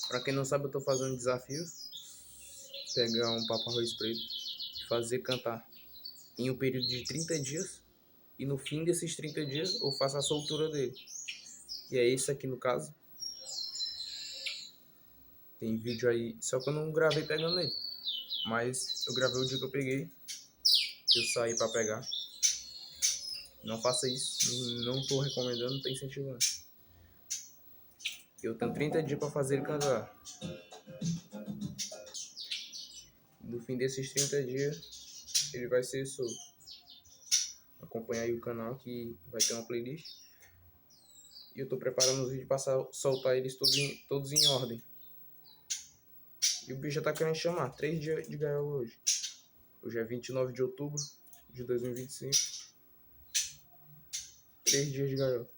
Pra quem não sabe, eu tô fazendo um desafio. Pegar um papo arroz preto e fazer cantar em um período de 30 dias. E no fim desses 30 dias eu faço a soltura dele. E é esse aqui no caso. Tem vídeo aí, só que eu não gravei pegando ele. Mas eu gravei o dia que eu peguei. Que eu saí pra pegar. Não faça isso. Não tô recomendando, tô incentivando. Eu tenho 30 dias pra fazer ele cantar. No fim desses 30 dias, ele vai ser solto. Acompanha aí o canal que vai ter uma playlist. E eu tô preparando os vídeos pra soltar eles todos em ordem. E o bicho já tá querendo chamar. 3 dias de gaiola hoje. Hoje é 29 de outubro de 2025. 3 dias de gaiola.